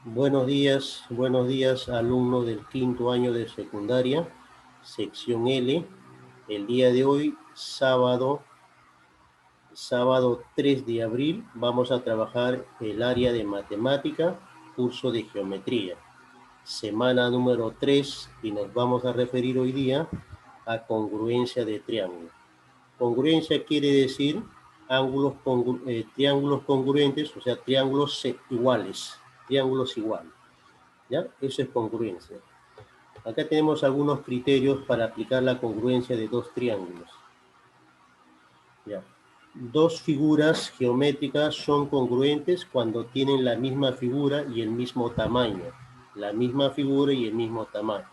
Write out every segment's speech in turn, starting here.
Buenos días, alumnos del quinto año de secundaria, sección L. El día de hoy, sábado 3 de abril, vamos a trabajar el área de matemática, curso de geometría, semana número 3, y nos vamos a referir hoy día a congruencia de triángulo. Congruencia quiere decir triángulos congruentes, o sea, triángulos iguales. ¿Ya? Eso es congruencia. Acá tenemos algunos criterios para aplicar la congruencia de dos triángulos. ¿Ya? Dos figuras geométricas son congruentes cuando tienen la misma figura y el mismo tamaño. La misma figura y el mismo tamaño.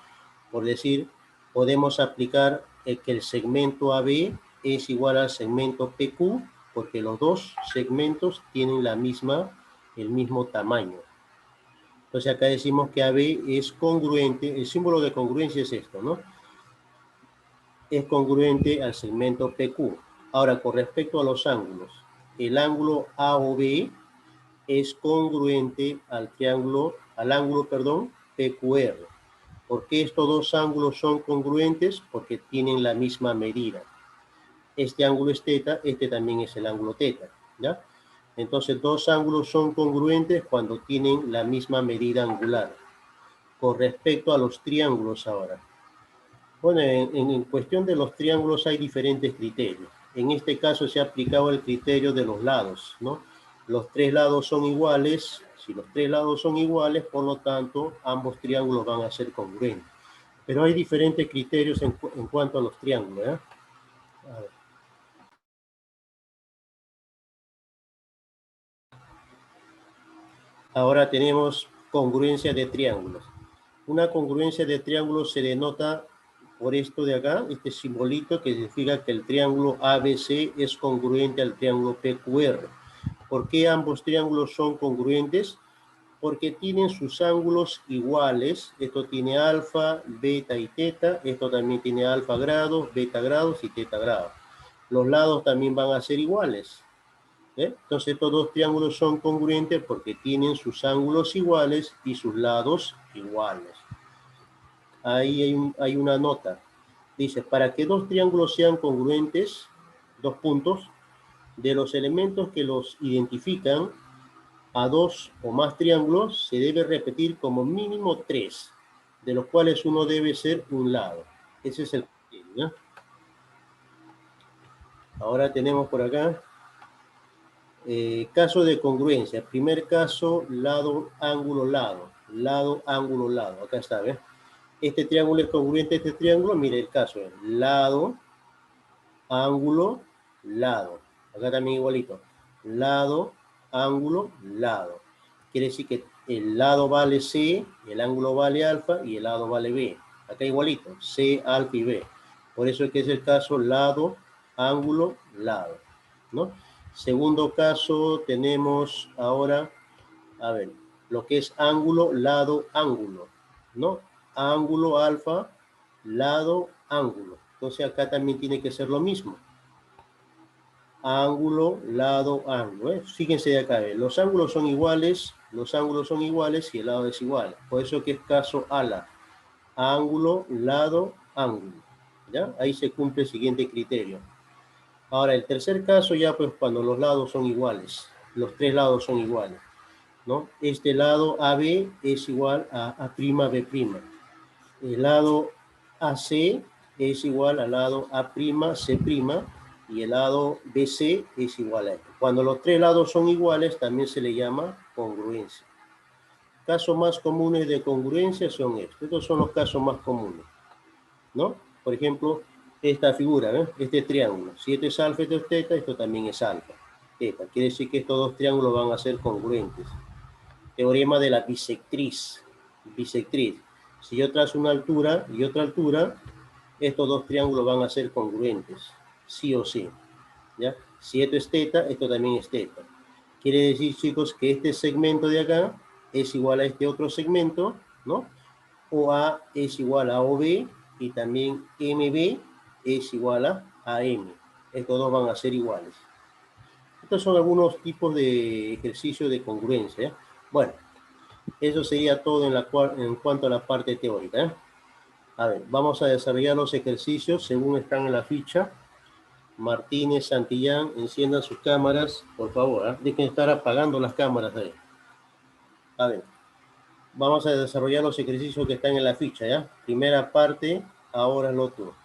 Por decir, podemos aplicar que el segmento AB es igual al segmento PQ porque los dos segmentos tienen el mismo tamaño. Entonces acá decimos que AB es congruente, el símbolo de congruencia es esto, ¿no? Es congruente al segmento PQ. Ahora, con respecto a los ángulos, el ángulo AOB es congruente al ángulo PQR. ¿Por qué estos dos ángulos son congruentes? Porque tienen la misma medida. Este ángulo es teta, este también es el ángulo teta, ¿ya? Entonces, dos ángulos son congruentes cuando tienen la misma medida angular. Con respecto a los triángulos ahora. Bueno, en cuestión de los triángulos hay diferentes criterios. En este caso se ha aplicado el criterio de los lados, ¿no? Los tres lados son iguales. Si los tres lados son iguales, por lo tanto, ambos triángulos van a ser congruentes. Pero hay diferentes criterios en cuanto a los triángulos, ¿eh? A ver. Ahora tenemos congruencia de triángulos. Una congruencia de triángulos se denota por esto de acá, este simbolito que significa que el triángulo ABC es congruente al triángulo PQR. ¿Por qué ambos triángulos son congruentes? Porque tienen sus ángulos iguales. Esto tiene alfa, beta y teta. Esto también tiene alfa grados, beta grados y teta grados. Los lados también van a ser iguales. Entonces estos dos triángulos son congruentes porque tienen sus ángulos iguales y sus lados iguales. Ahí hay una nota. Dice, para que dos triángulos sean congruentes, dos puntos, de los elementos que los identifican a dos o más triángulos, se debe repetir como mínimo 3, de los cuales uno debe ser un lado. Ese es el criterio, ¿no? Ahora tenemos por acá caso de congruencia. Primer caso, lado, ángulo, lado. Lado, ángulo, lado. Acá está, ¿ves? Este triángulo es congruente a este triángulo. Mire el caso, es lado, ángulo, lado. Acá también igualito. Lado, ángulo, lado. Quiere decir que el lado vale C, el ángulo vale alfa y el lado vale B. Acá igualito, C, alfa y B. Por eso es que es el caso lado, ángulo, lado, ¿no? Segundo caso tenemos ahora, a ver, lo que es ángulo, lado, ángulo, ¿no? Ángulo, alfa, lado, ángulo. Entonces acá también tiene que ser lo mismo. Ángulo, lado, ángulo. Fíjense de acá, los ángulos son iguales y el lado es igual. Por eso que es caso ala. Ángulo, lado, ángulo. ¿Ya? Ahí se cumple el siguiente criterio. Ahora, el tercer caso ya pues cuando los lados son iguales. Los tres lados son iguales, ¿no? Este lado AB es igual a A'B'. El lado AC es igual al lado A'C', y el lado BC es igual a esto. Cuando los tres lados son iguales, también se le llama congruencia. Casos más comunes de congruencia son estos. Estos son los casos más comunes, ¿no? Por ejemplo, esta figura, ¿ves? Este triángulo. Si esto es alfa, esto es teta, esto también es alfa. Teta. Quiere decir que estos dos triángulos van a ser congruentes. Teorema de la bisectriz. Bisectriz. Si yo trazo una altura y otra altura, estos dos triángulos van a ser congruentes, sí o sí, ¿ya? Si esto es teta, esto también es teta. Quiere decir, chicos, que este segmento de acá es igual a este otro segmento, ¿no? OA es igual a OB y también MB es igual a AM. Estos dos van a ser iguales. Estos son algunos tipos de ejercicios de congruencia, ¿ya? Bueno, Eso sería todo en cuanto a la parte teórica, ¿eh? A ver, vamos a desarrollar los ejercicios según están en la ficha. Martínez, Santillán, enciendan sus cámaras, por favor, ¿eh? Dejen de estar apagando las cámaras ahí. A ver, vamos a desarrollar los ejercicios que están en la ficha, ¿ya? Primera parte, ahora el otro.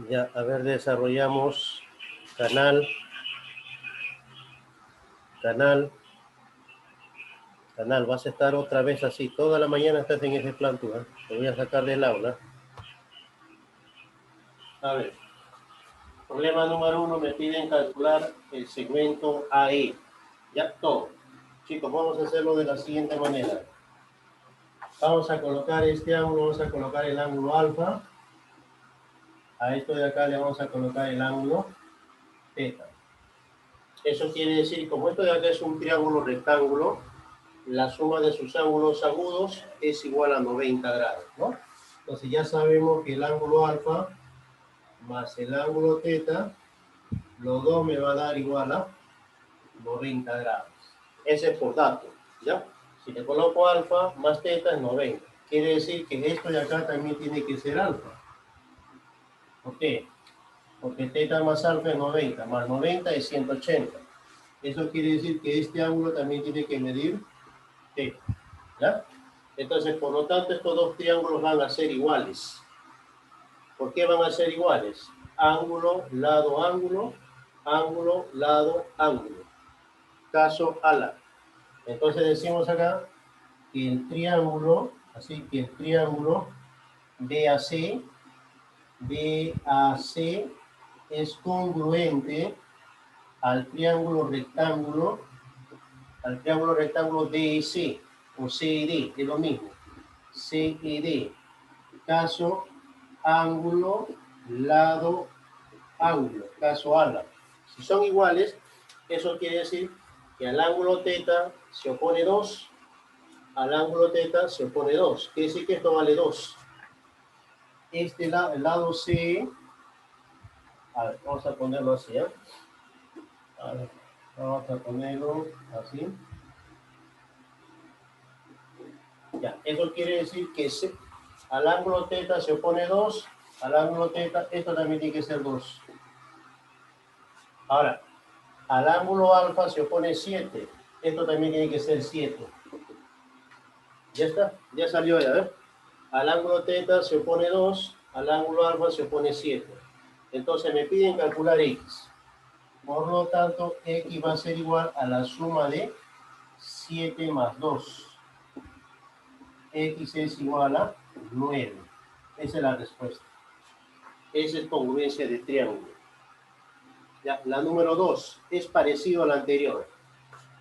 Ya, a ver, desarrollamos canal, canal, canal. Vas a estar otra vez así. Toda la mañana estás en ese plan tú, ¿eh? Te voy a sacar del aula. A ver, problema número 1, me piden calcular el segmento AE. Ya todo. Chicos, vamos a hacerlo de la siguiente manera. Vamos a colocar este ángulo, vamos a colocar el ángulo alfa. A esto de acá le vamos a colocar el ángulo teta. Eso quiere decir, como esto de acá es un triángulo rectángulo, la suma de sus ángulos agudos es igual a 90 grados, ¿no? Entonces ya sabemos que el ángulo alfa más el ángulo teta, los dos me va a dar igual a 90 grados. Ese es por dato, ¿ya? Si le coloco alfa más teta es 90. Quiere decir que esto de acá también tiene que ser alfa. ¿Por qué? Porque teta más alfa es 90, más 90 es 180. Eso quiere decir que este ángulo también tiene que medir teta, ¿ya? Entonces, por lo tanto, estos dos triángulos van a ser iguales. ¿Por qué van a ser iguales? Ángulo, lado, ángulo, ángulo, lado, ángulo. Caso ala. Entonces decimos acá que el triángulo, así que el triángulo BAC, BAC es congruente al triángulo rectángulo DEC o CED, es lo mismo. CED, caso ángulo, lado, ángulo, caso ala. Si son iguales, eso quiere decir que al ángulo teta se opone 2, al ángulo teta se opone 2. Quiere decir que esto vale 2. Este lado, el lado C, a ver, vamos a ponerlo así, ¿eh? A ver, vamos a ponerlo así. Ya, eso quiere decir que al ángulo teta se opone 2, al ángulo teta, esto también tiene que ser 2. Ahora, al ángulo alfa se opone 7, esto también tiene que ser 7. Ya está, ya salió ya, ¿ver? Al ángulo teta se opone 2, al ángulo alfa se opone 7. Entonces me piden calcular x. Por lo tanto, x va a ser igual a la suma de 7 más 2. X es igual a 9. Esa es la respuesta. Esa es congruencia de triángulo. Ya, la número 2 es parecido a la anterior.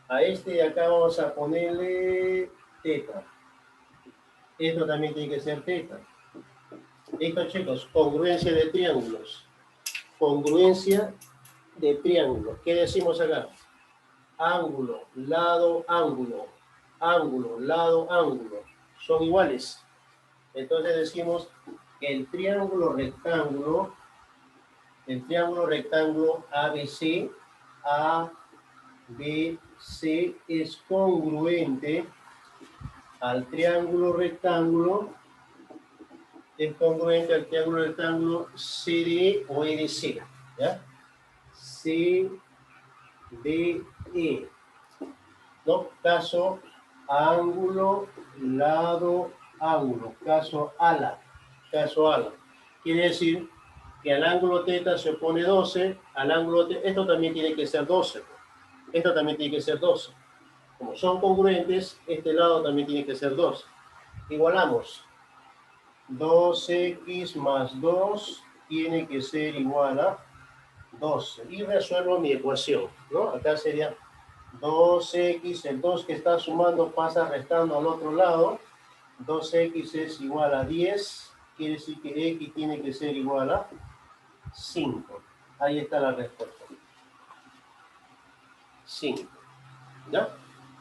A este de acá vamos a ponerle teta. Esto también tiene que ser teta. Listo, chicos, congruencia de triángulos. Congruencia de triángulos. ¿Qué decimos acá? Ángulo, lado, ángulo. Ángulo, lado, ángulo. Son iguales. Entonces decimos que el triángulo rectángulo ABC, ABC es congruente al triángulo rectángulo, CDE o EDC, ¿ya? CDE, ¿no? Caso ángulo, lado, ángulo, caso ala. Quiere decir que al ángulo teta se opone 12, al ángulo teta, esto también tiene que ser 12. Esto también tiene que ser 12. Como son congruentes, este lado también tiene que ser 12. Igualamos. 2x más 2 tiene que ser igual a 12. Y resuelvo mi ecuación, ¿no? Acá sería 2x, el 2 que está sumando pasa restando al otro lado. 2x es igual a 10. Quiere decir que x tiene que ser igual a 5. Ahí está la respuesta. 5. ¿Ya?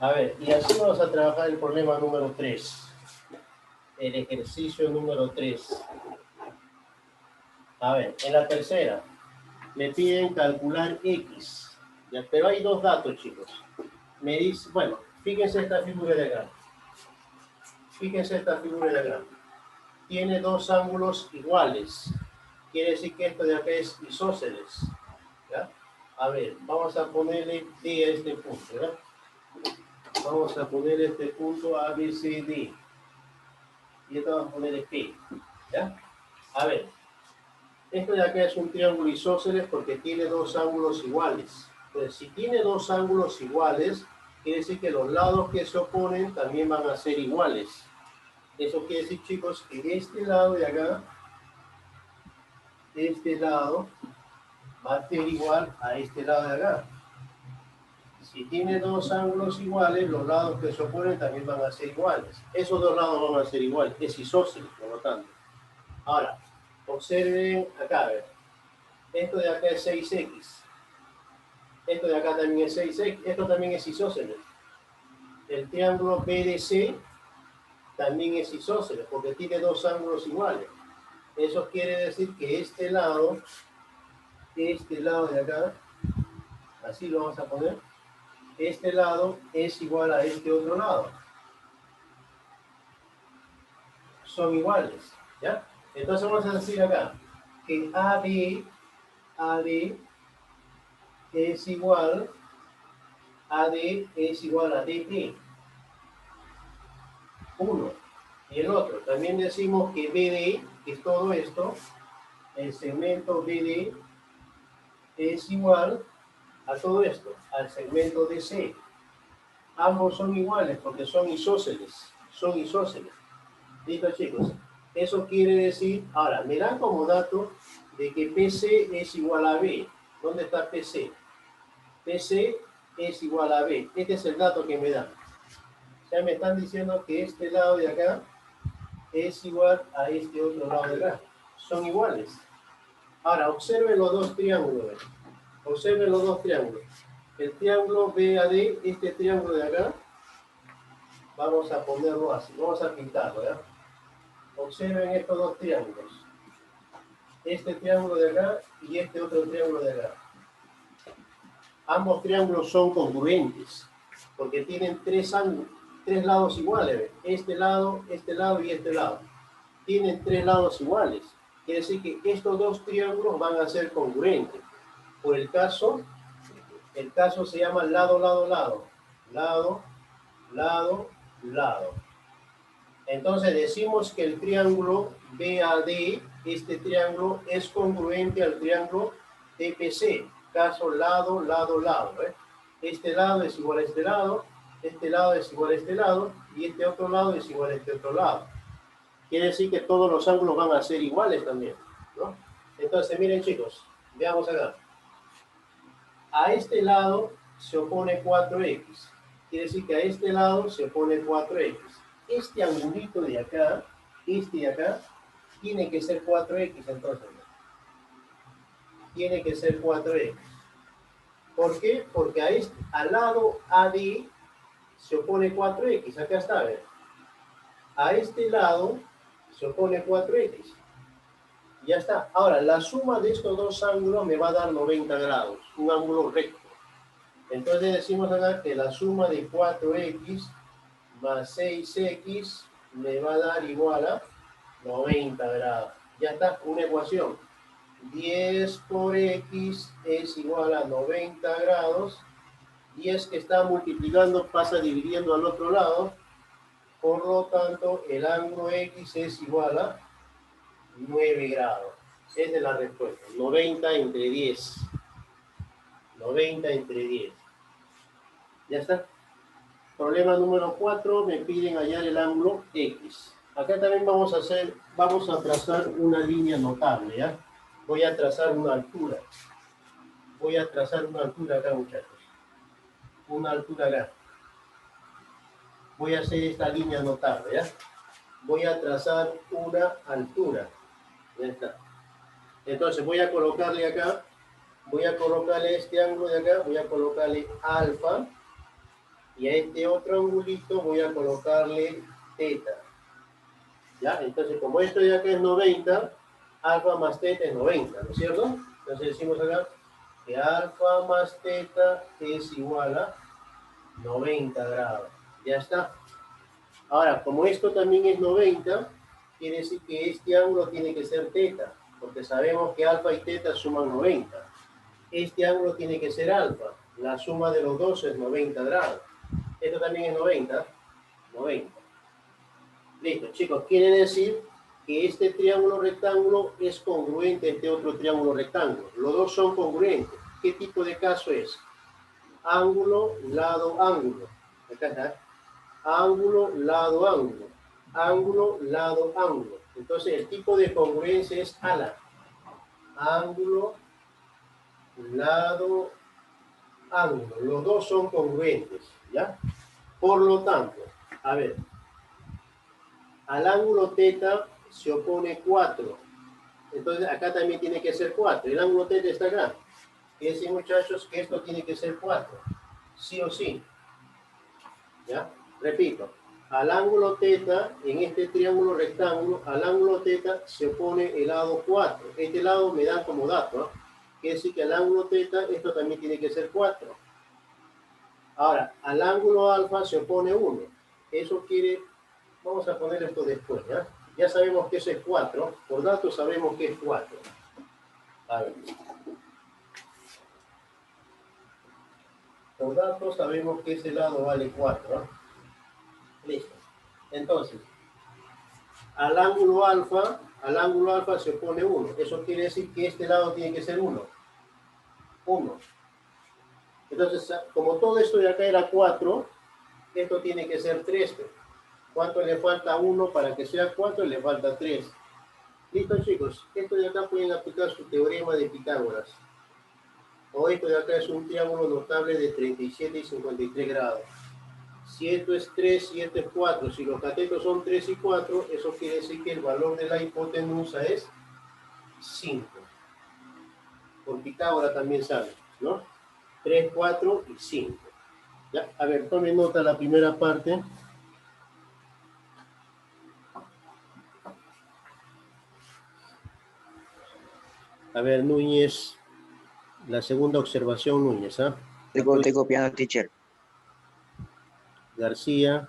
A ver, y así vamos a trabajar el problema número 3. El ejercicio número 3. A ver, en la tercera, me piden calcular x. ¿Ya? Pero hay dos datos, chicos. Me dice, bueno, fíjense esta figura de acá. Tiene dos ángulos iguales. Quiere decir que esto de acá es isósceles. ¿Ya? A ver, vamos a ponerle D a este punto, ¿verdad? Vamos a poner este punto A, B, C, D. Y esto vamos a ponerle P. ¿Ya? A ver, Esto de acá es un triángulo isósceles porque tiene dos ángulos iguales. Entonces, si tiene dos ángulos iguales, quiere decir que los lados que se oponen también van a ser iguales. Eso quiere decir, chicos, que este lado de acá, este lado, va a ser igual a este lado de acá. Si tiene dos ángulos iguales, los lados que se oponen también van a ser iguales. Esos dos lados van a ser iguales. Es isósceles, por lo tanto. Ahora, observen acá, a ver. Esto de acá es 6x. Esto de acá también es 6x. Esto también es isósceles. El triángulo BDC también es isósceles porque tiene dos ángulos iguales. Eso quiere decir que este lado de acá, así lo vamos a poner, este lado es igual a este otro lado. Son iguales, ¿ya? Entonces vamos a decir acá que AD es igual, AD es igual a DP. Uno. Y el otro. También decimos que BD, que es todo esto, el segmento BD es igual a todo esto, al segmento DC. Ambos son iguales porque son isósceles. Son isósceles. ¿Listo, chicos? Eso quiere decir, ahora, me dan como dato de que PC es igual a B. ¿Dónde está PC? PC es igual a B. Este es el dato que me dan. Ya me están diciendo que este lado de acá es igual a este otro lado de acá. Son iguales. Ahora, observen los dos triángulos. Observen los dos triángulos. El triángulo BAD, este triángulo de acá, vamos a ponerlo así. Vamos a pintarlo, ¿ya? Observen estos dos triángulos. Este triángulo de acá y este otro triángulo de acá. Ambos triángulos son congruentes porque tienen tres lados iguales. Este lado y este lado. Tienen tres lados iguales. Quiere decir que estos dos triángulos van a ser congruentes. Por el caso se llama lado, lado, lado. Lado, lado, lado. Entonces decimos que el triángulo BAD, este triángulo, es congruente al triángulo DPC. Caso lado, lado, lado. Este lado es igual a este lado es igual a este lado, y este otro lado es igual a este otro lado. Quiere decir que todos los ángulos van a ser iguales también, ¿no? Entonces, miren, chicos, veamos acá. A este lado se opone 4x. Quiere decir que a este lado se opone 4x. Este angulito de acá, este de acá, tiene que ser 4x entonces. Tiene que ser 4x. ¿Por qué? Porque al lado AD se opone 4x. Acá está, ¿ves? A este lado se opone 4x. Ya está. Ahora, la suma de estos dos ángulos me va a dar 90 grados. Un ángulo recto. Entonces decimos acá que la suma de 4x más 6x me va a dar igual a 90 grados. Ya está, una ecuación. 10 por x es igual a 90 grados. 10 que está multiplicando pasa dividiendo al otro lado. Por lo tanto, el ángulo x es igual a 9 grados. Esa es la respuesta. 90 entre 10. 90 entre 10. Ya está. Problema número 4, me piden hallar el ángulo X. Acá también vamos a trazar una línea notable, ¿ya? Voy a trazar una altura. Voy a trazar una altura acá, muchachos. Una altura acá. Voy a hacer esta línea notable, ¿ya? Voy a trazar una altura. Ya está. Entonces voy a colocarle acá, voy a colocarle este ángulo de acá, voy a colocarle alfa. Y a este otro angulito voy a colocarle teta. ¿Ya? Entonces, como esto de acá es 90, alfa más teta es 90, ¿no es cierto? Entonces decimos acá que alfa más teta es igual a 90 grados. Ya está. Ahora, como esto también es 90, quiere decir que este ángulo tiene que ser teta, porque sabemos que alfa y teta suman 90. Este ángulo tiene que ser alfa. La suma de los dos es 90 grados. Esto también es 90. 90. Listo, chicos. Quiere decir que este triángulo rectángulo es congruente a este otro triángulo rectángulo. Los dos son congruentes. ¿Qué tipo de caso es? Ángulo, lado, ángulo. Acá está. Ángulo, lado, ángulo. Ángulo, lado, ángulo. Entonces el tipo de congruencia es ala. Ángulo, lado, ángulo. Los dos son congruentes, ¿ya? Por lo tanto, a ver, al ángulo teta se opone 4. Entonces acá también tiene que ser 4. El ángulo teta está acá. Quiere decir, muchachos, que esto tiene que ser 4. Sí o sí. ¿Ya? Repito. Al ángulo teta, en este triángulo rectángulo, al ángulo teta se opone el lado 4. Este lado me da como dato, ¿no? Quiere decir que al ángulo teta, esto también tiene que ser 4. Ahora, al ángulo alfa se opone 1. Eso quiere, vamos a poner esto después, ¿ya? Ya sabemos que eso es 4. Por datos sabemos que es 4. A ver. Por datos sabemos que ese lado vale 4, ¿no? Listo. Entonces, al ángulo alfa se opone 1. Eso quiere decir que este lado tiene que ser 1. 1. Entonces, como todo esto de acá era 4, esto tiene que ser 3. ¿Cuánto le falta a 1 para que sea 4? Le falta 3. Listo, chicos. Esto de acá pueden aplicar su teorema de Pitágoras. O esto de acá es un triángulo notable de 37 y 53 grados. Si esto es 3 y esto es 4, si los catetos son 3 y 4, eso quiere decir que el valor de la hipotenusa es 5. Por Pitágoras también sabe, ¿no? 3, 4 y 5. ¿Ya? A ver, tomen nota la primera parte. A ver, Núñez, la segunda observación, Núñez, ¿ah? Estoy copiando, teacher. García.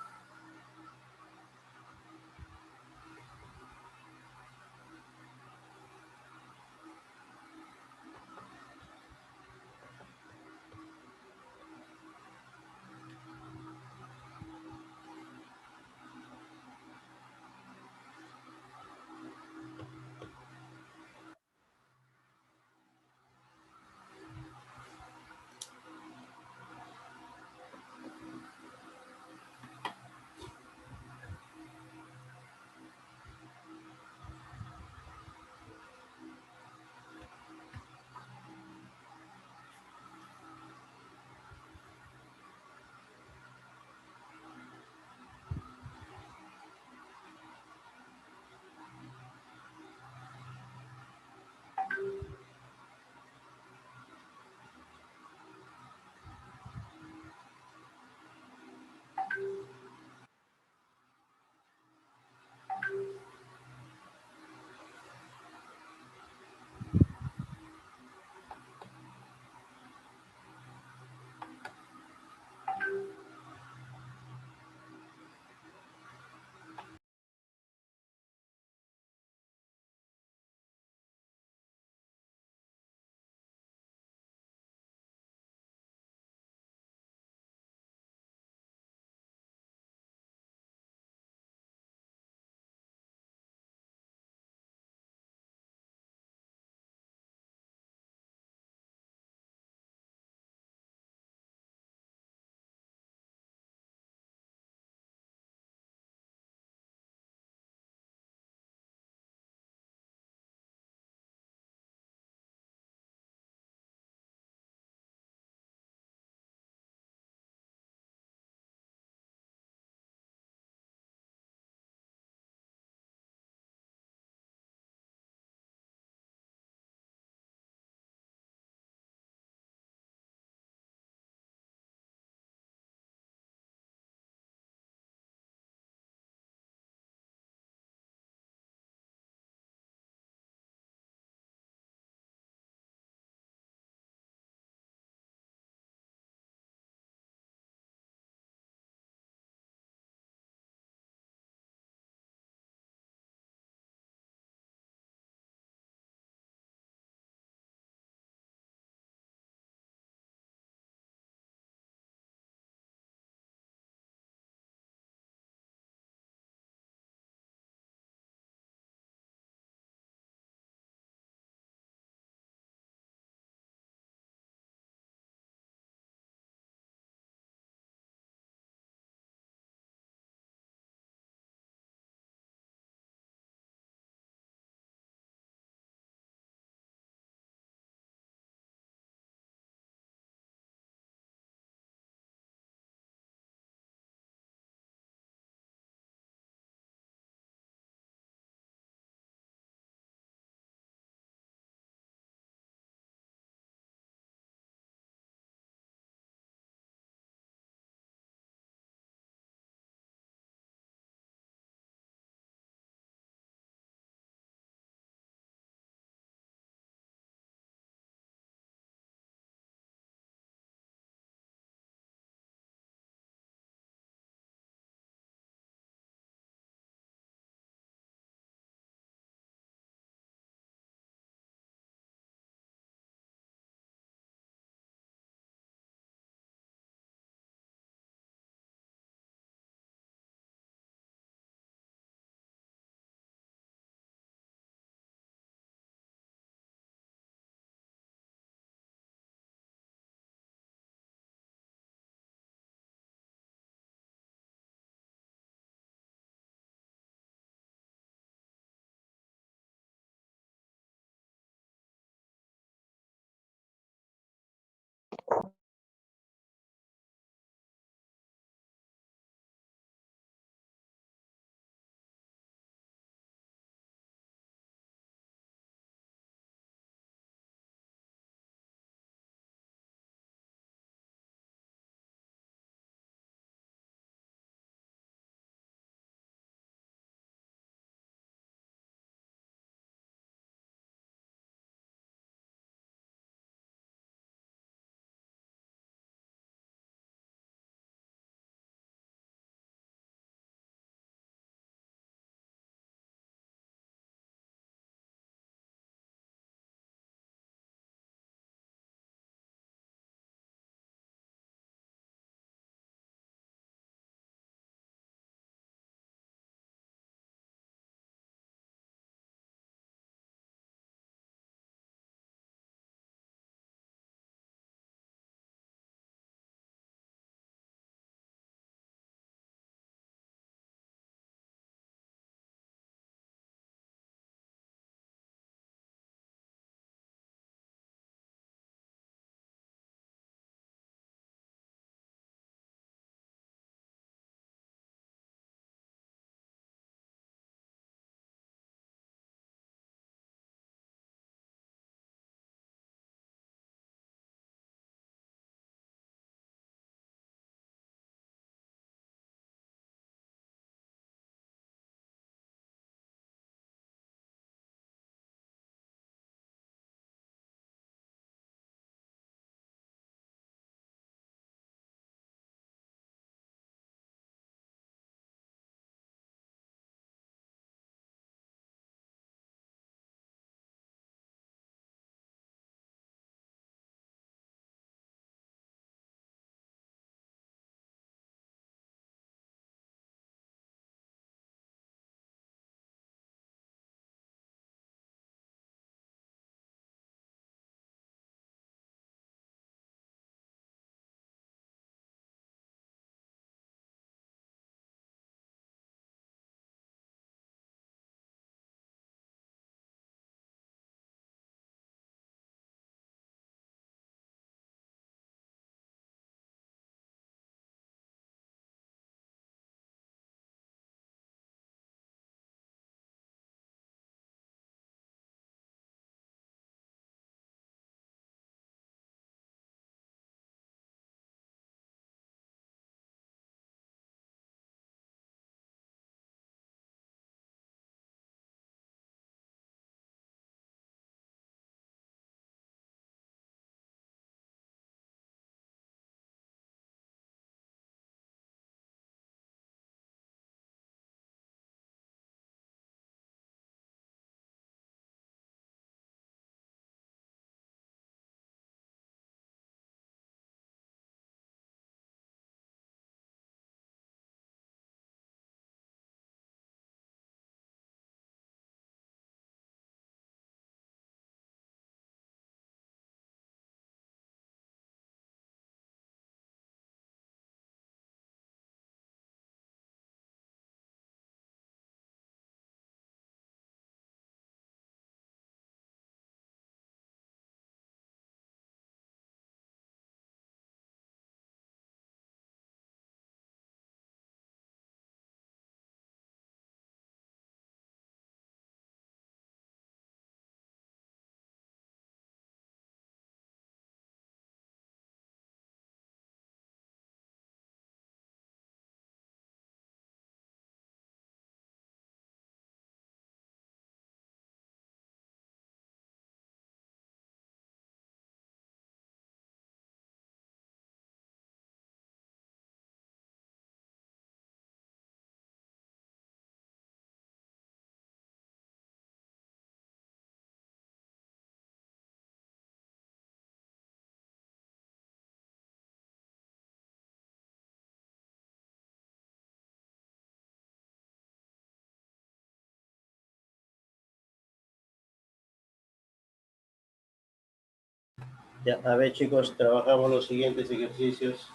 Ya, a ver chicos, trabajamos los siguientes ejercicios.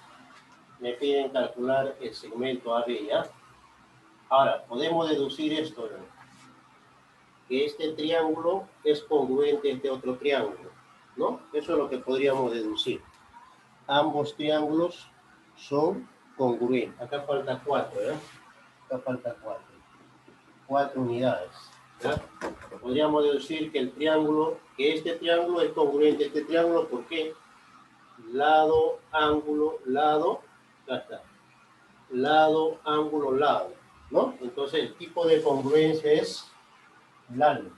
Me piden calcular el segmento AB, ¿ya? Ahora, podemos deducir esto, ¿no? Que este triángulo es congruente a este otro triángulo, ¿no? Eso es lo que podríamos deducir. Ambos triángulos son congruentes. Acá falta 4, ¿ya? Acá falta 4. 4 unidades, ¿ya? Podríamos deducir que este triángulo es congruente a este triángulo, ¿por qué? Lado, ángulo, lado, ya está. Lado, ángulo, lado, ¿no? Entonces el tipo de congruencia es lado,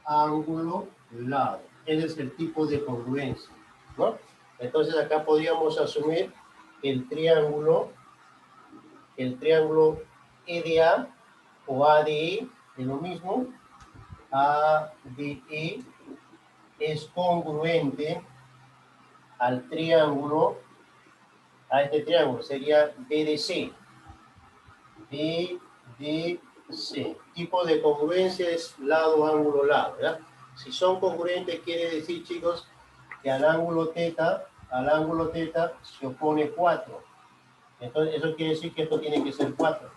ángulo, lado. Ese es el tipo de congruencia, ¿no? Entonces acá podríamos asumir que el triángulo EDA o ADE es lo mismo. ADE es congruente al triángulo, a este triángulo, sería BDC. BDC. Tipo de congruencia es lado, ángulo, lado, ¿verdad? Si son congruentes, quiere decir, chicos, que al ángulo teta se opone 4. Entonces, eso quiere decir que esto tiene que ser 4.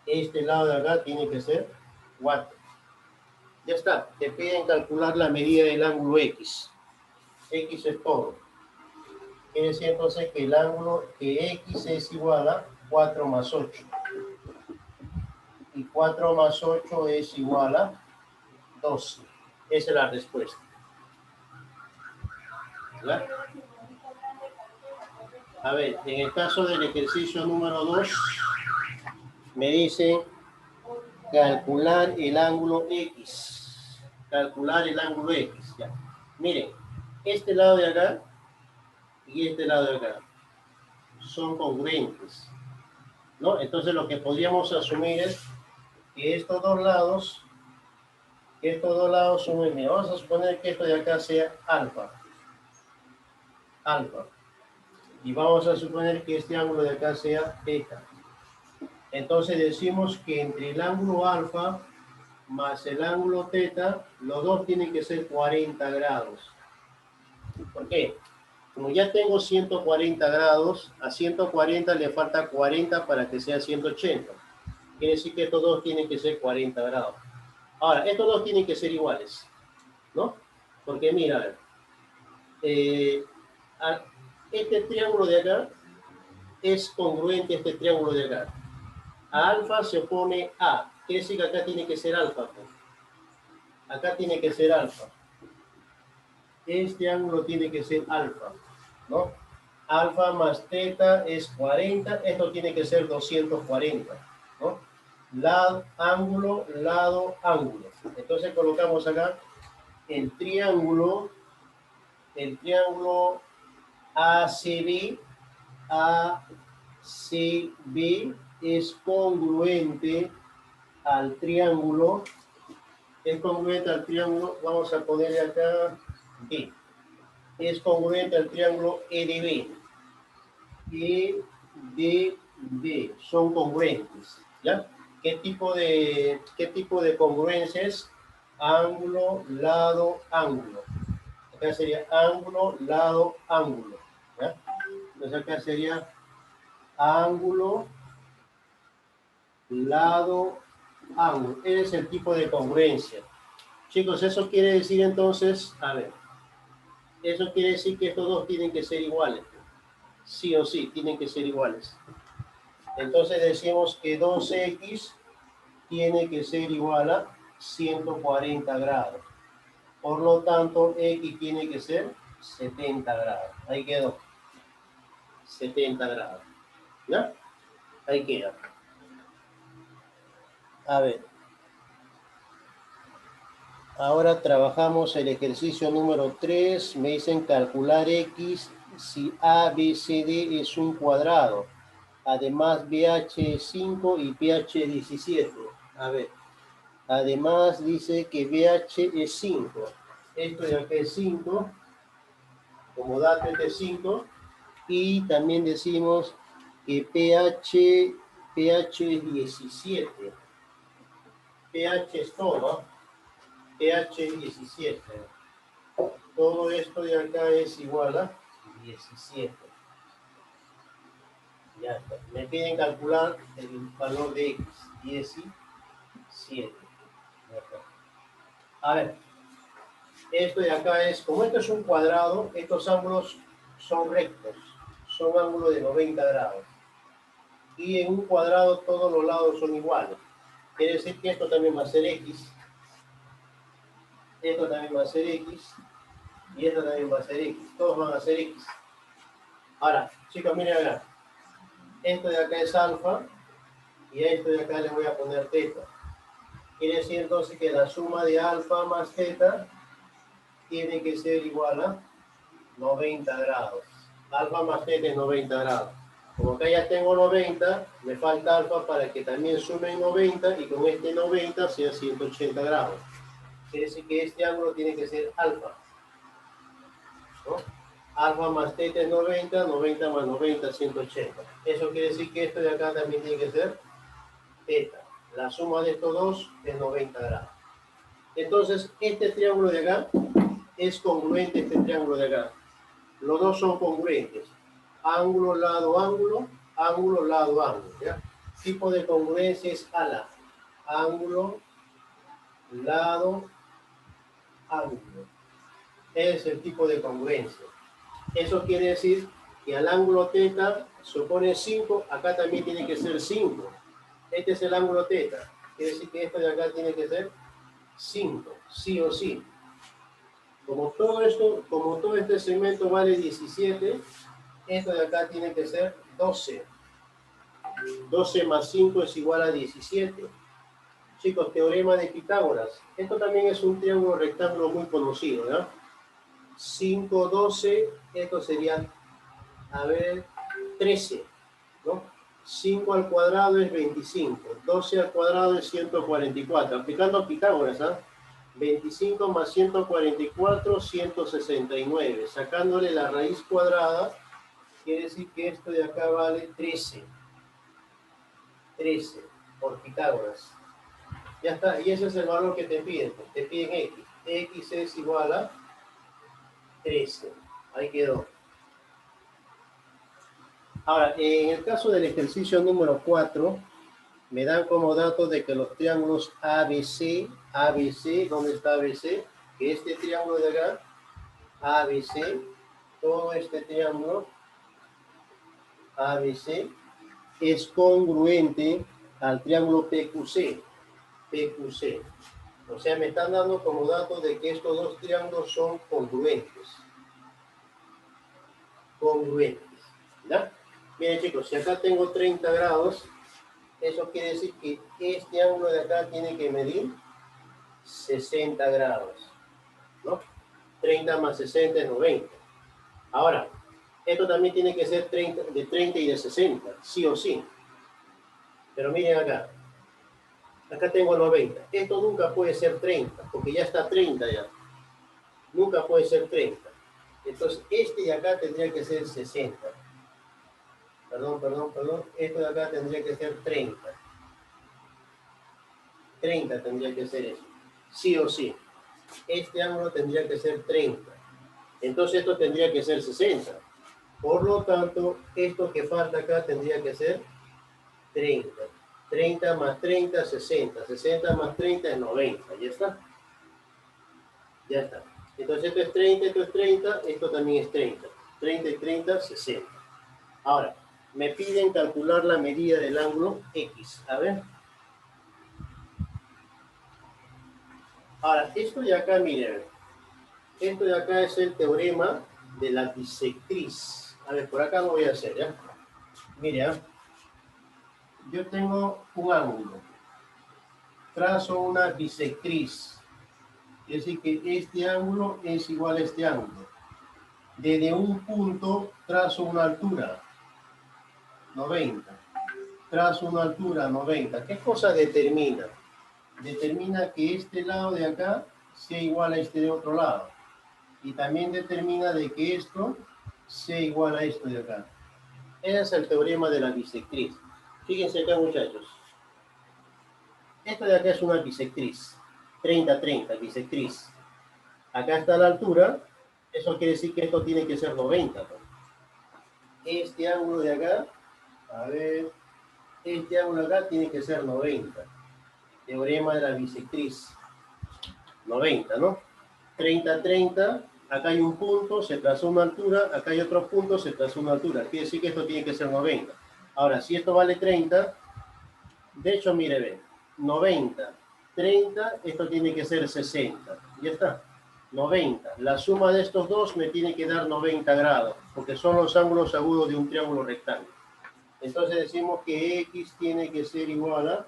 Este lado de acá tiene que ser 4. Ya está. Te piden calcular la medida del ángulo X. X es todo. Quiere decir entonces que el ángulo que X es igual a 4 más 8. Y 4 más 8 es igual a 12. Esa es la respuesta. ¿Verdad? A ver, en el caso del ejercicio número 2, me dice calcular el ángulo X. Calcular el ángulo X. Ya. Miren, este lado de acá y este lado de acá son congruentes, ¿no? Entonces lo que podríamos asumir es que estos dos lados son el mismo. Vamos a suponer que esto de acá sea alfa. Y vamos a suponer que este ángulo de acá sea θ. Entonces decimos que entre el ángulo alfa más el ángulo θ, los dos tienen que ser 40 grados. ¿Por qué? Como ya tengo 140 grados, a 140 le falta 40 para que sea 180. Quiere decir que estos dos tienen que ser 40 grados. Ahora, estos dos tienen que ser iguales, ¿no? Porque mira, a ver, este triángulo de acá es congruente a este triángulo de acá. A alfa se opone A. Quiere decir que acá tiene que ser alfa. Pues. Acá tiene que ser alfa. Este ángulo tiene que ser alfa, ¿no? Alfa más θ es 40. Esto tiene que ser 240, ¿no? Lado, ángulo, ángulo. Entonces colocamos acá el triángulo ACB es congruente al triángulo, vamos a ponerle acá B, es congruente al triángulo EDB. EDB son congruentes, ¿ya? ¿Qué tipo de congruencia es? Ángulo, lado, ángulo. Acá sería ángulo, lado, ángulo, ¿ya? Entonces acá sería ángulo, lado, ángulo. Ese es el tipo de congruencia. Chicos, eso quiere decir entonces, a ver, eso quiere decir que estos dos tienen que ser iguales. Sí o sí, tienen que ser iguales. Entonces decimos que 2x tiene que ser igual a 140 grados. Por lo tanto, x tiene que ser 70 grados. Ahí quedó. 70 grados. ¿Ya? Ahí queda. A ver. Ahora trabajamos el ejercicio número 3. Me dicen calcular x si ABCD es un cuadrado. Además, BH es 5 y PH es 17. A ver. Además, dice que BH es 5. Esto de acá es 5. Como dato este es 5. Y también decimos que PH es 17. PH es todo, ¿no? PH17. Todo esto de acá es igual a 17. Ya está. Me piden calcular el valor de X. 17. Ya está. A ver, esto de acá es, como esto es un cuadrado, estos ángulos son rectos. Son ángulos de 90 grados. Y en un cuadrado todos los lados son iguales. Quiere decir que esto también va a ser X. Esto también va a ser X. Y esto también va a ser X. Todos van a ser X. Ahora, chicos, miren acá. Esto de acá es alfa. Y a esto de acá le voy a poner teta. Quiere decir entonces que la suma de alfa más teta tiene que ser igual a 90 grados. Alfa más teta es 90 grados. Como acá ya tengo 90, me falta alfa para que también sume 90 y con este 90 sea 180 grados. Quiere decir que este ángulo tiene que ser alfa, ¿no? Alfa más teta es 90, 90 más 90, 180. Eso quiere decir que esto de acá también tiene que ser teta. La suma de estos dos es 90 grados. Entonces, este triángulo de acá es congruente a este triángulo de acá. Los dos son congruentes. Ángulo, lado, ángulo, ángulo, lado, ángulo. ¿Ya? Tipo de congruencia es ala. Ángulo, lado, ángulo. Ese es el tipo de congruencia. Eso quiere decir que al ángulo teta supone 5, acá también tiene que ser 5. Este es el ángulo teta. Quiere decir que esto de acá tiene que ser 5, sí o sí. Como todo este segmento vale 17, esto de acá tiene que ser 12. 12 más 5 es igual a 17. Chicos, teorema de Pitágoras. Esto también es un triángulo rectángulo muy conocido, ¿no? 5, 12, esto sería, a ver, 13, ¿no? 5 al cuadrado es 25, 12 al cuadrado es 144. Aplicando a Pitágoras, ¿ah? 25 más 144, 169. Sacándole la raíz cuadrada, quiere decir que esto de acá vale 13. 13 por Pitágoras. Ya está, y ese es el valor que te piden. Te piden X. X es igual a 13. Ahí quedó. Ahora, en el caso del ejercicio número 4, me dan como dato de que los triángulos ABC, ¿dónde está ABC? Que este triángulo de acá, ABC, todo este triángulo, ABC, es congruente al triángulo PQC. PQC. O sea, me están dando como dato de que estos dos triángulos son congruentes. Congruentes. ¿Ya? Miren, chicos, si acá tengo 30 grados, eso quiere decir que este ángulo de acá tiene que medir 60 grados, ¿no? 30 más 60 es 90. Ahora, esto también tiene que ser 30, de 30 y de 60, sí o sí. Pero miren acá. Acá tengo 90. Esto nunca puede ser 30, porque ya está 30 ya. Nunca puede ser 30. Entonces, este de acá tendría que ser 60. Perdón. Esto de acá tendría que ser 30. 30 tendría que ser eso. Sí o sí. Este ángulo tendría que ser 30. Entonces esto tendría que ser 60. Por lo tanto, esto que falta acá tendría que ser 30. 30 más 30, 60. 60 más 30 es 90. ¿Ya está? Ya está. Entonces esto es 30, esto es 30, esto también es 30. 30 y 30, 60. Ahora, me piden calcular la medida del ángulo X. A ver. Ahora, esto de acá, miren. Esto de acá es el teorema de la bisectriz. A ver, por acá lo voy a hacer, ¿ya? Mira, yo tengo un ángulo. Trazo una bisectriz. Es decir, que este ángulo es igual a este ángulo. Desde un punto trazo una altura, 90. Trazo una altura, 90. ¿Qué cosa determina? Determina que este lado de acá sea igual a este de otro lado. Y también determina de que esto sea igual a esto de acá. Ese es el teorema de la bisectriz. Fíjense acá, muchachos. Esto de acá es una bisectriz. 30, 30, bisectriz. Acá está la altura, eso quiere decir que esto tiene que ser 90. ¿No? Este ángulo de acá, a ver, este ángulo acá tiene que ser 90. Teorema de la bisectriz. 90, ¿no? 30, 30, acá hay un punto, se trazó una altura, acá hay otro punto, se trazó una altura. Quiere decir que esto tiene que ser 90. Ahora, si esto vale 30, de hecho, mire, ve, 90, 30, esto tiene que ser 60. Ya está. 90. La suma de estos dos me tiene que dar 90 grados, porque son los ángulos agudos de un triángulo rectángulo. Entonces decimos que X tiene que ser igual a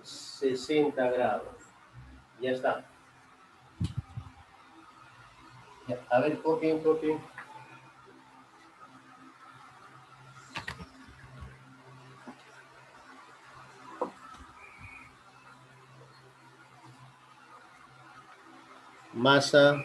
60 grados. Ya está. Ya, a ver, copien, copien. Masa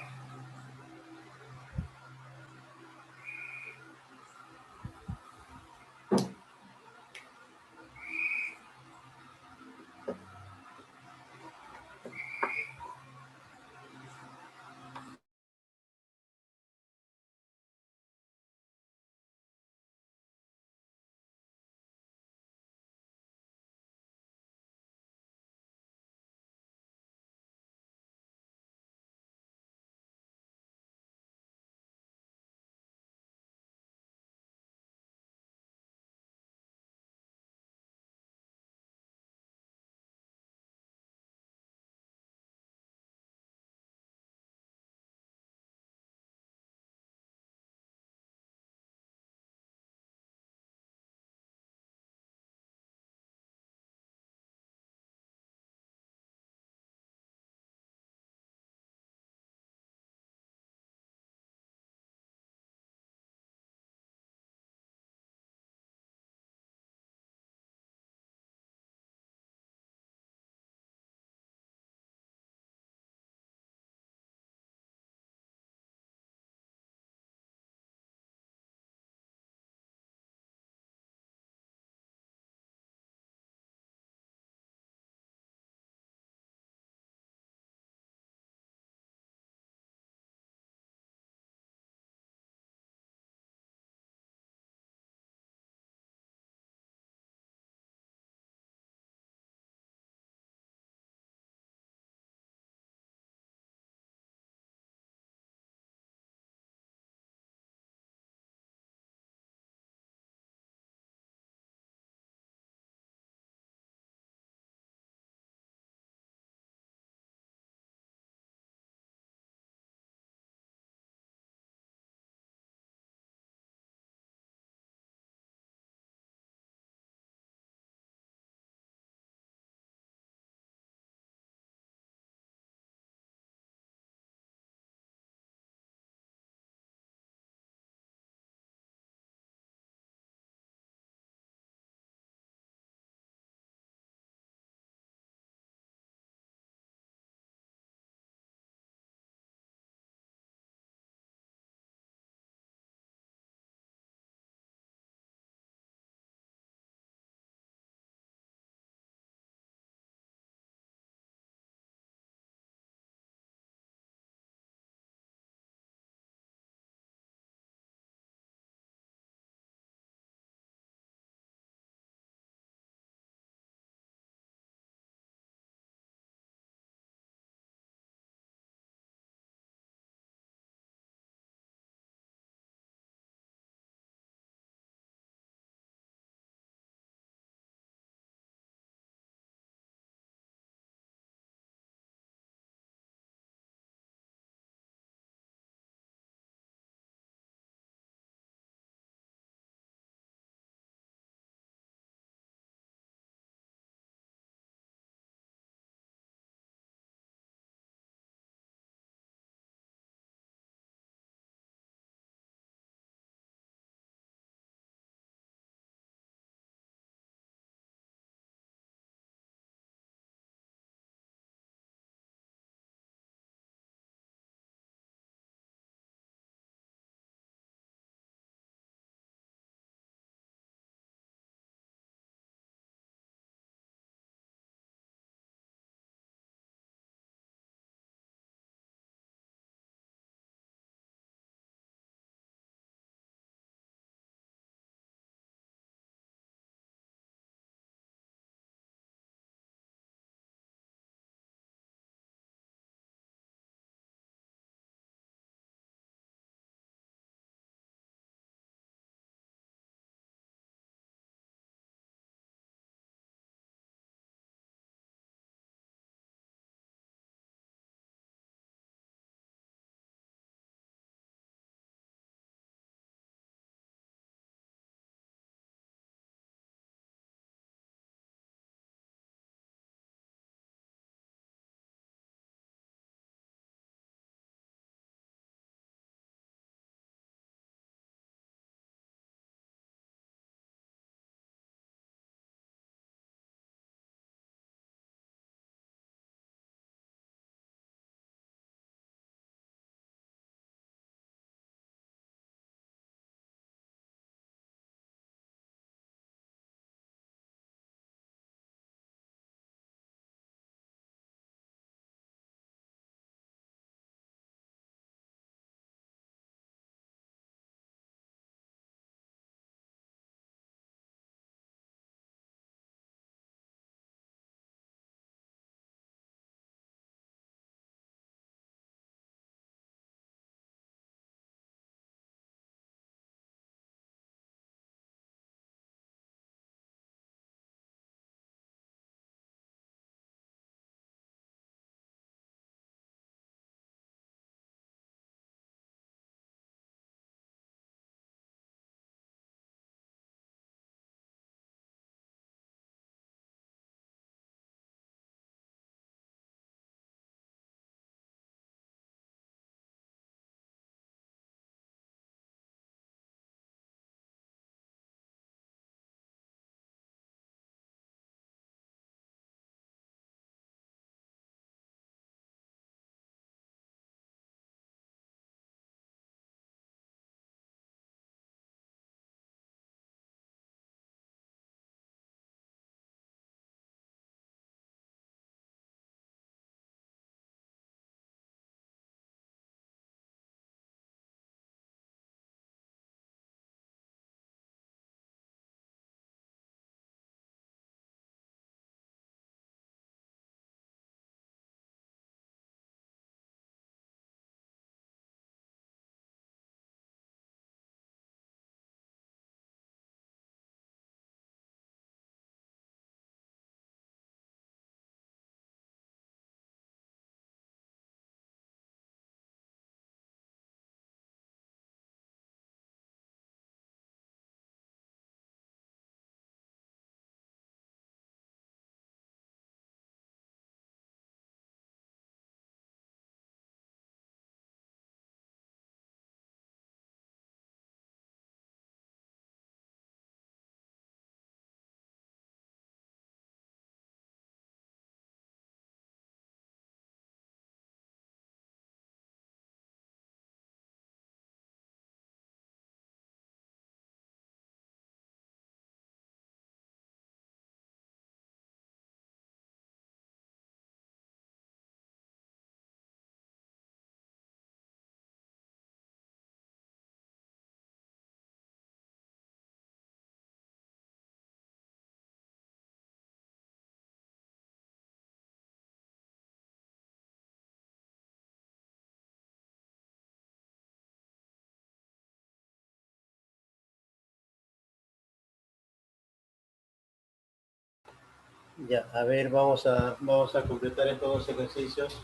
Ya, a ver, vamos a completar estos dos ejercicios.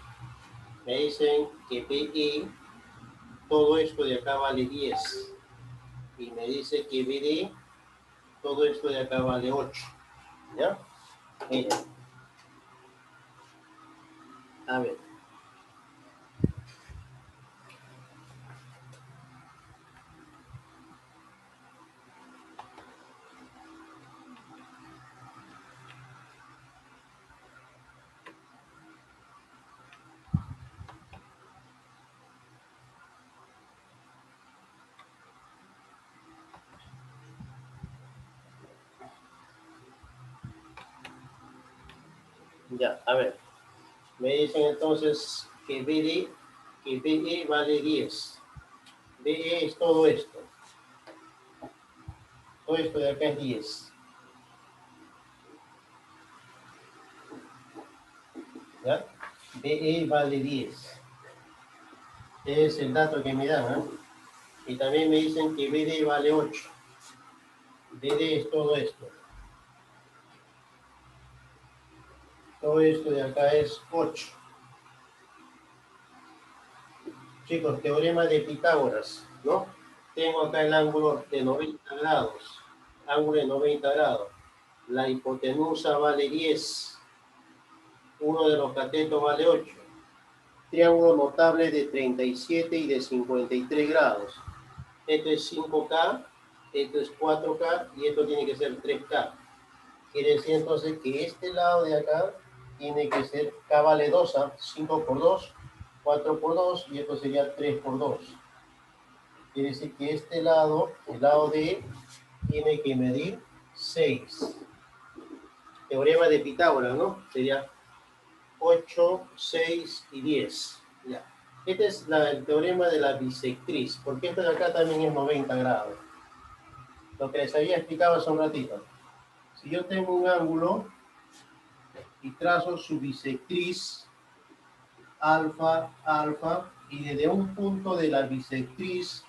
Me dicen que BE, todo esto de acá vale 10. Y me dice que BD, todo esto de acá vale 8. ¿Ya? Miren, a ver. Ya, a ver. Me dicen entonces que BE vale 10. BE es todo esto. Todo esto de acá es 10. ¿Ya? BE vale 10. Es el dato que me dan, ¿eh? Y también me dicen que BD vale 8. BD es todo esto. Todo esto de acá es 8. Chicos, teorema de Pitágoras, ¿no? Tengo acá el ángulo de 90 grados. Ángulo de 90 grados. La hipotenusa vale 10. Uno de los catetos vale 8. Triángulo notable de 37 y de 53 grados. Esto es 5K, esto es 4K y esto tiene que ser 3K. Quiere decir entonces que este lado de acá tiene que ser K vale 2, 5 por 2, 4 por 2 y esto sería 3 por 2. Quiere decir que este lado, el lado D, tiene que medir 6. Teorema de Pitágoras, ¿no? Sería 8, 6 y 10. Ya. Este es el teorema de la bisectriz, porque esto de acá también es 90 grados. Lo que les había explicado hace un ratito. Si yo tengo un ángulo y trazo su bisectriz, alfa, alfa, y desde un punto de la bisectriz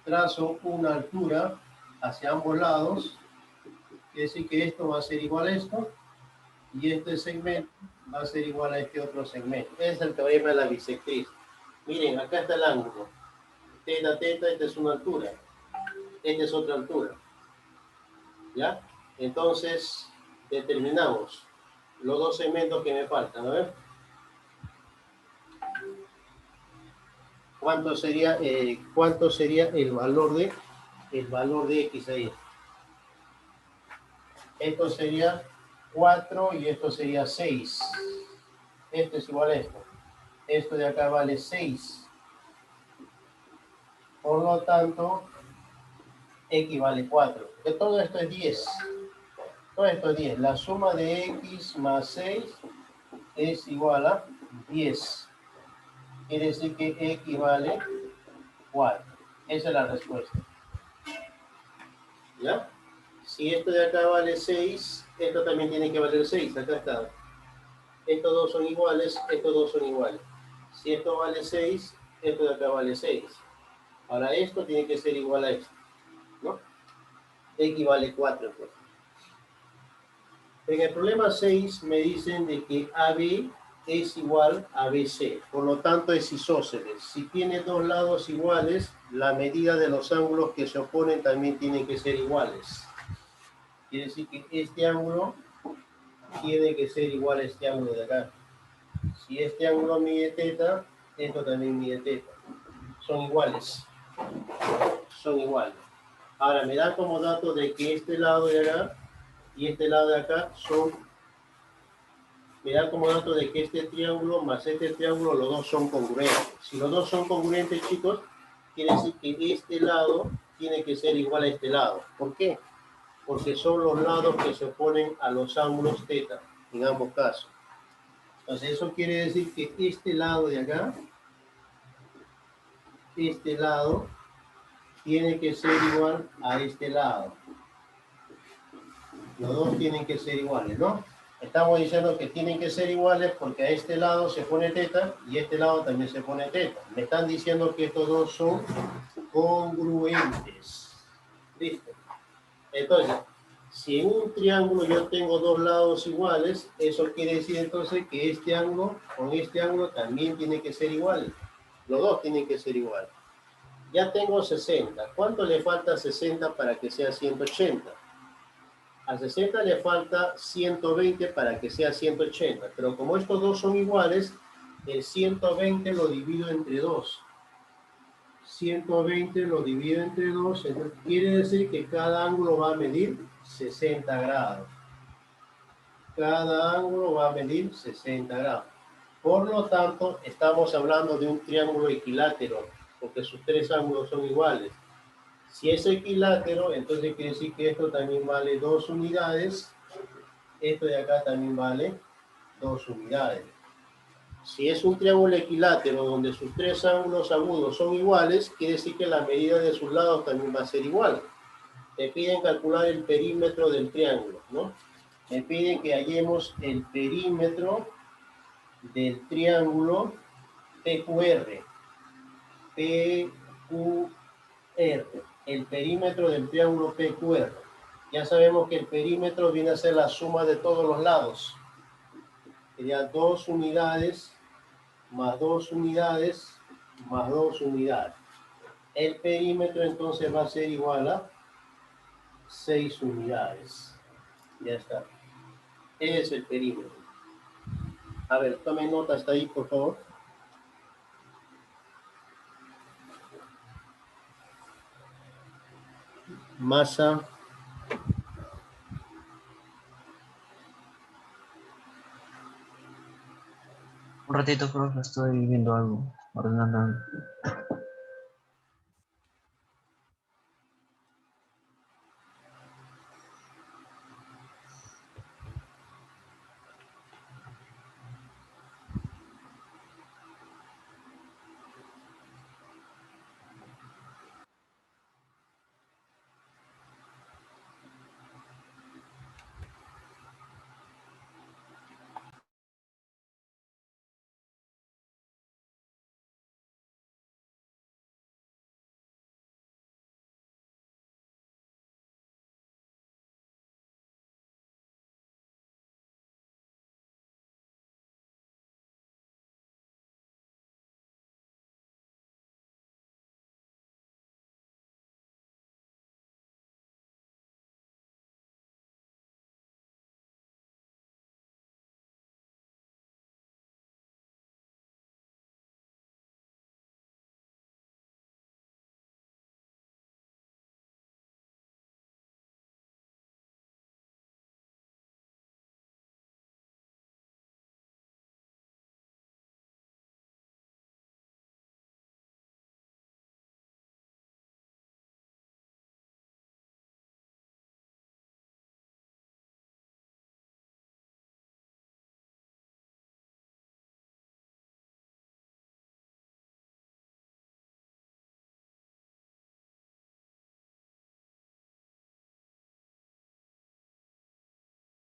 trazo una altura hacia ambos lados, quiere decir que esto va a ser igual a esto, y este segmento va a ser igual a este otro segmento. Ese es el teorema de la bisectriz. Miren, acá está el ángulo. Teta, teta, esta es una altura. Esta es otra altura. ¿Ya? Entonces, determinamos los dos segmentos que me faltan. A ver. ¿Cuánto sería el valor de X ahí? Esto sería 4 y esto sería 6. Esto es igual a esto. Esto de acá vale 6. Por lo tanto, X vale 4. De todo esto es 10. Todo esto es 10. La suma de X más 6 es igual a 10. Quiere decir que X vale 4. Esa es la respuesta. ¿Ya? Si esto de acá vale 6, esto también tiene que valer 6. Acá está. Estos dos son iguales, estos dos son iguales. Si esto vale 6, esto de acá vale 6. Ahora esto tiene que ser igual a esto, ¿no? X vale 4. Pues. En el problema 6 me dicen de que AB es igual a BC. Por lo tanto es isósceles. Si tiene dos lados iguales, la medida de los ángulos que se oponen también tienen que ser iguales. Quiere decir que este ángulo tiene que ser igual a este ángulo de acá. Si este ángulo mide teta, esto también mide teta. Son iguales. Son iguales. Ahora me da como dato de que este lado de acá y este lado de acá me da como dato de que este triángulo más este triángulo, los dos son congruentes. Si los dos son congruentes, chicos, quiere decir que este lado tiene que ser igual a este lado. ¿Por qué? Porque son los lados que se oponen a los ángulos teta, en ambos casos. Entonces eso quiere decir que este lado de acá, este lado, tiene que ser igual a este lado. Los dos tienen que ser iguales, ¿no? Estamos diciendo que tienen que ser iguales porque a este lado se pone teta y a este lado también se pone teta. Me están diciendo que estos dos son congruentes. ¿Listo? Entonces, Si en un triángulo yo tengo dos lados iguales, eso quiere decir entonces que este ángulo con este ángulo también tiene que ser igual. Los dos tienen que ser igual. Ya tengo 60. ¿Cuánto le falta a 60 para que sea 180? A 60 le falta 120 para que sea 180. Pero como estos dos son iguales, el 120 lo divido entre 2. 120 lo divido entre 2. Entonces quiere decir que cada ángulo va a medir 60 grados. Cada ángulo va a medir 60 grados. Por lo tanto, estamos hablando de un triángulo equilátero, porque sus tres ángulos son iguales. Si es equilátero, entonces quiere decir que esto también vale 2 unidades. Esto de acá también vale 2 unidades. Si es un triángulo equilátero donde sus tres ángulos agudos son iguales, quiere decir que la medida de sus lados también va a ser igual. Te piden calcular el perímetro del triángulo, ¿no? Me piden que hallemos el perímetro del triángulo PQR. PQR. El perímetro del triángulo PQR. Ya sabemos que el perímetro viene a ser la suma de todos los lados. Sería 2 unidades más 2 unidades más 2 unidades. El perímetro entonces va a ser igual a 6 unidades. Ya está. Ese es el perímetro. A ver, tomen nota hasta ahí, por favor. Masa. Un ratito, profe, estoy viendo algo, ordenando algo.